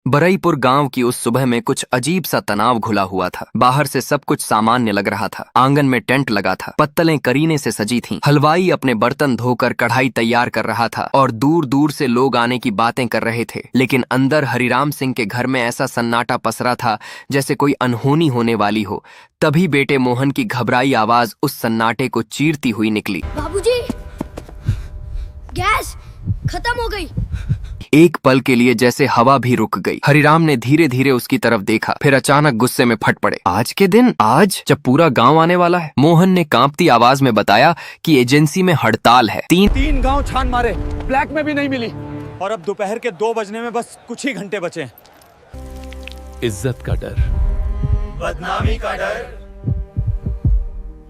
बरईपुर गांव की उस सुबह में कुछ अजीब सा तनाव घुला हुआ था। बाहर से सब कुछ सामान्य लग रहा था। आंगन में टेंट लगा था, पत्तलें करीने से सजी थीं। हलवाई अपने बर्तन धोकर कढ़ाई तैयार कर रहा था और दूर दूर से लोग आने की बातें कर रहे थे। लेकिन अंदर हरिराम सिंह के घर में ऐसा सन्नाटा पसरा था जैसे कोई अनहोनी होने वाली हो। तभी बेटे मोहन की घबराई आवाज उस सन्नाटे को चीरती हुई निकली। बाबूजी, गैस खत्म हो गई। एक पल के लिए जैसे हवा भी रुक गई। हरिराम ने धीरे धीरे उसकी तरफ देखा, फिर अचानक गुस्से में फट पड़े। आज के दिन, आज जब पूरा गांव आने वाला है। मोहन ने कांपती आवाज में बताया कि एजेंसी में हड़ताल है। तीन गांव छान मारे, ब्लैक में भी नहीं मिली और अब दोपहर के 2 बजने में बस कुछ ही घंटे बचे। इज्जत का डर, बदनामी का डर,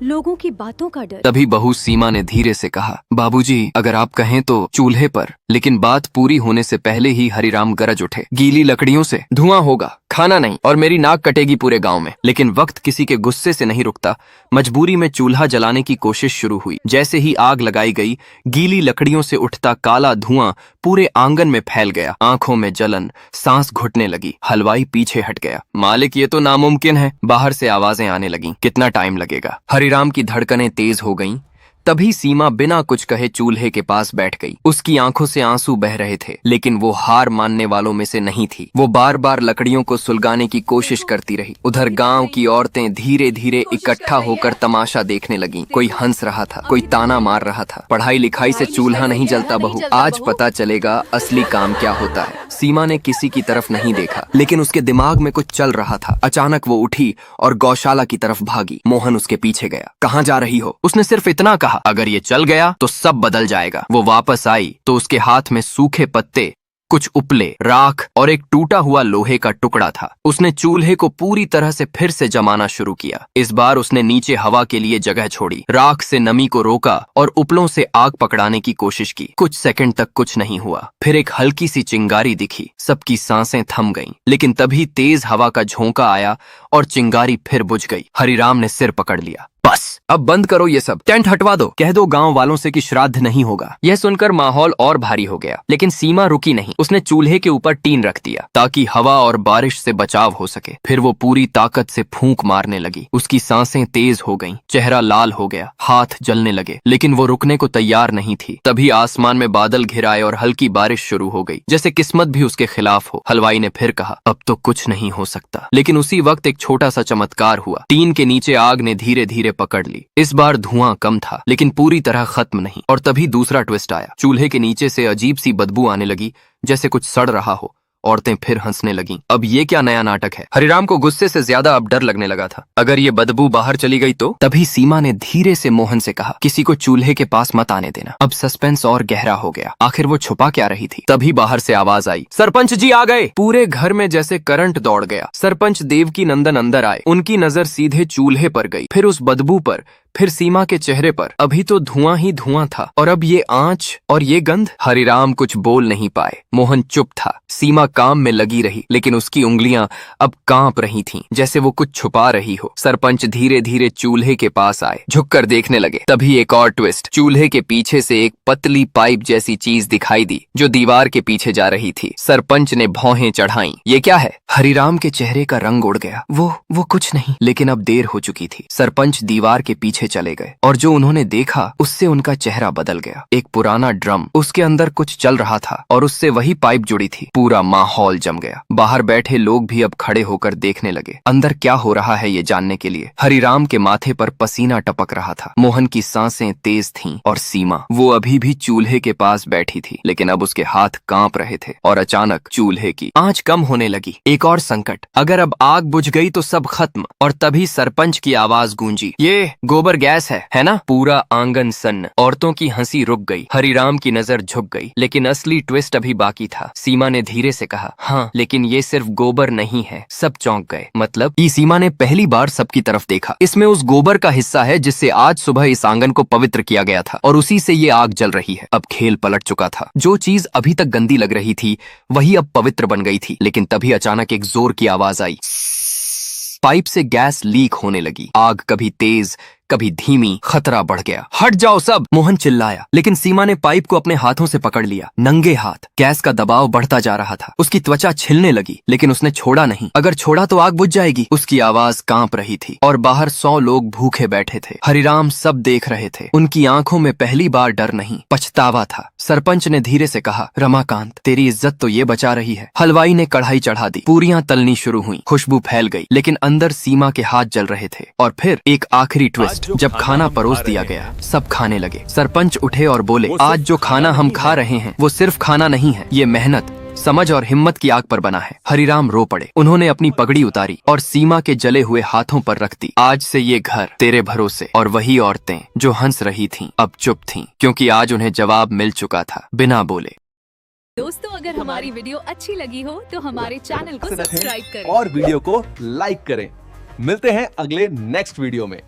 लोगों की बातों का डर। तभी बहू सीमा ने धीरे से कहा, बाबूजी, अगर आप कहें तो चूल्हे पर। लेकिन बात पूरी होने से पहले ही हरिराम गरज उठे, गीली लकड़ियों से धुआं होगा, खाना नहीं, और मेरी नाक कटेगी पूरे गांव में। लेकिन वक्त किसी के गुस्से से नहीं रुकता। मजबूरी में चूल्हा जलाने की कोशिश शुरू हुई। जैसे ही आग लगाई गई, गीली लकड़ियों से उठता काला धुआं पूरे आंगन में फैल गया। आंखों में जलन, सांस घुटने लगी। हलवाई पीछे हट गया। मालिक, ये तो नामुमकिन है। बाहर से आवाजें आने लगीं, कितना टाइम लगेगा। हरिराम की धड़कनें तेज हो गईं। तभी सीमा बिना कुछ कहे चूल्हे के पास बैठ गई। उसकी आंखों से आंसू बह रहे थे, लेकिन वो हार मानने वालों में से नहीं थी। वो बार बार लकड़ियों को सुलगाने की कोशिश करती रही। उधर गांव की औरतें धीरे धीरे इकट्ठा होकर तमाशा देखने लगीं। कोई हंस रहा था, कोई ताना मार रहा था। पढ़ाई लिखाई से चूल्हा नहीं जलता बहू, आज पता चलेगा असली काम क्या होता है। सीमा ने किसी की तरफ नहीं देखा, लेकिन उसके दिमाग में कुछ चल रहा था। अचानक वो उठी और गौशाला की तरफ भागी। मोहन उसके पीछे गया। कहाँ जा रही हो? उसने सिर्फ इतना कहा। अगर ये चल गया तो सब बदल जाएगा। वो वापस आई तो उसके हाथ में सूखे पत्ते, कुछ उपले, राख और एक टूटा हुआ लोहे का टुकड़ा था। उसने चूल्हे को पूरी तरह से फिर से जमाना शुरू किया। इस बार उसने नीचे हवा के लिए जगह छोड़ी, राख से नमी को रोका और उपलों से आग पकड़ाने की कोशिश की। कुछ सेकंड तक कुछ नहीं हुआ। फिर एक हल्की सी चिंगारी दिखी। सबकी सांसें थम गईं। लेकिन तभी तेज हवा का झोंका आया और चिंगारी फिर बुझ गई। हरिराम ने सिर पकड़ लिया। बस, अब बंद करो ये सब, टेंट हटवा दो, कह दो गांव वालों से कि श्राद्ध नहीं होगा। यह सुनकर माहौल और भारी हो गया। लेकिन सीमा रुकी नहीं। उसने चूल्हे के ऊपर टीन रख दिया ताकि हवा और बारिश से बचाव हो सके। फिर वो पूरी ताकत से फूंक मारने लगी। उसकी सांसें तेज हो गईं, चेहरा लाल हो गया, हाथ जलने लगे। लेकिन वो रुकने को तैयार नहीं थी। तभी आसमान में बादल घिर आए और हल्की बारिश शुरू हो गई, जैसे किस्मत भी उसके खिलाफ हो। हलवाई ने फिर कहा, अब तो कुछ नहीं हो सकता। लेकिन उसी वक्त एक छोटा सा चमत्कार हुआ। टीन के नीचे आग ने धीरे धीरे पकड़ ली। इस बार धुआं कम था, लेकिन पूरी तरह खत्म नहीं। और तभी दूसरा ट्विस्ट आया। चूल्हे के नीचे से अजीब सी बदबू आने लगी, जैसे कुछ सड़ रहा हो। औरतें फिर हंसने लगीं। अब ये क्या नया नाटक है? हरिराम को गुस्से से ज्यादा अब डर लगने लगा था। अगर ये बदबू बाहर चली गई तो? तभी सीमा ने धीरे से मोहन से कहा, किसी को चूल्हे के पास मत आने देना। अब सस्पेंस और गहरा हो गया। आखिर वो छुपा क्या रही थी? तभी बाहर से आवाज आई, सरपंच जी आ गए। पूरे घर में जैसे करंट दौड़ गया। सरपंच देवकी नंदन अंदर आए। उनकी नजर सीधे चूल्हे पर गई, फिर उस बदबू पर, फिर सीमा के चेहरे पर। अभी तो धुआं ही धुआं था, और अब ये आंच और ये गंध। हरिराम कुछ बोल नहीं पाए। मोहन चुप था। सीमा काम में लगी रही, लेकिन उसकी उंगलियां अब कांप रही थीं, जैसे वो कुछ छुपा रही हो। सरपंच धीरे धीरे चूल्हे के पास आए, झुककर देखने लगे। तभी एक और ट्विस्ट। चूल्हे के पीछे से एक पतली पाइप जैसी चीज दिखाई दी, जो दीवार के पीछे जा रही थी। सरपंच ने भौहें चढ़ाई। ये क्या है? हरिराम के चेहरे का रंग उड़ गया। वो कुछ नहीं। लेकिन अब देर हो चुकी थी। सरपंच दीवार के पीछे चले गए, और जो उन्होंने देखा उससे उनका चेहरा बदल गया। एक पुराना ड्रम, उसके अंदर कुछ चल रहा था और उससे वही पाइप जुड़ी थी। पूरा माहौल जम गया। बाहर बैठे लोग भी अब खड़े होकर देखने लगे, अंदर क्या हो रहा है ये जानने के लिए। हरिराम के माथे पर पसीना टपक रहा था। मोहन की सांसें तेज थीं, और सीमा, वो अभी भी चूल्हे के पास बैठी थी, लेकिन अब उसके हाथ कांप रहे थे। और अचानक चूल्हे की आंच कम होने लगी। एक और संकट, अगर अब आग बुझ गई तो सब खत्म। और तभी सरपंच की आवाज गूंजी, ये गोबर गैस है ना? पूरा आंगन सन्न। औरतों की हंसी रुक गई। हरिराम की नजर झुक गई। लेकिन असली ट्विस्ट अभी बाकी था। सीमा ने धीरे से कहा, हाँ, लेकिन ये सिर्फ गोबर नहीं है। सब चौंक गए। मतलब? ये सीमा ने पहली बार सबकी तरफ देखा। इसमें उस गोबर का हिस्सा है जिससे आज सुबह इस आंगन को पवित्र किया गया था, और उसी से ये आग जल रही है। अब खेल पलट चुका था। जो चीज अभी तक गंदी लग रही थी, वही अब पवित्र बन गई थी। लेकिन तभी अचानक एक जोर की आवाज आई। पाइप से गैस लीक होने लगी। आग कभी तेज, कभी धीमी। खतरा बढ़ गया। हट जाओ सब, मोहन चिल्लाया, लेकिन सीमा ने पाइप को अपने हाथों से पकड़ लिया। नंगे हाथ। गैस का दबाव बढ़ता जा रहा था। उसकी त्वचा छिलने लगी, लेकिन उसने छोड़ा नहीं। अगर छोड़ा तो आग बुझ जाएगी। उसकी आवाज कांप रही थी और बाहर 100 लोग भूखे बैठे थे। हरिराम सब देख रहे थे। उनकी आंखों में पहली बार डर नहीं, पछतावा था। सरपंच ने धीरे से कहा, रमाकांत, तेरी इज्जत तो ये बचा रही है। हलवाई ने कढ़ाई चढ़ा दी। पूरियां तलनी शुरू हुई। खुशबू फैल गई, लेकिन अंदर सीमा के हाथ जल रहे थे। और फिर एक आखिरी ट्विस्ट। जब खाना परोस दिया गया, सब खाने लगे। सरपंच उठे और बोले, आज जो खाना हम खा रहे हैं वो सिर्फ खाना नहीं है, ये मेहनत, समझ और हिम्मत की आग पर बना है। हरिराम रो पड़े। उन्होंने अपनी पगड़ी उतारी और सीमा के जले हुए हाथों पर रख दी। आज से ये घर तेरे भरोसे। और वही औरतें जो हंस रही थीं, अब चुप थीं, क्योंकि आज उन्हें जवाब मिल चुका था, बिना बोले। दोस्तों, अगर हमारी वीडियो अच्छी लगी हो तो हमारे चैनल को सब्सक्राइब करें और वीडियो को लाइक करें। मिलते हैं अगले नेक्स्ट वीडियो में।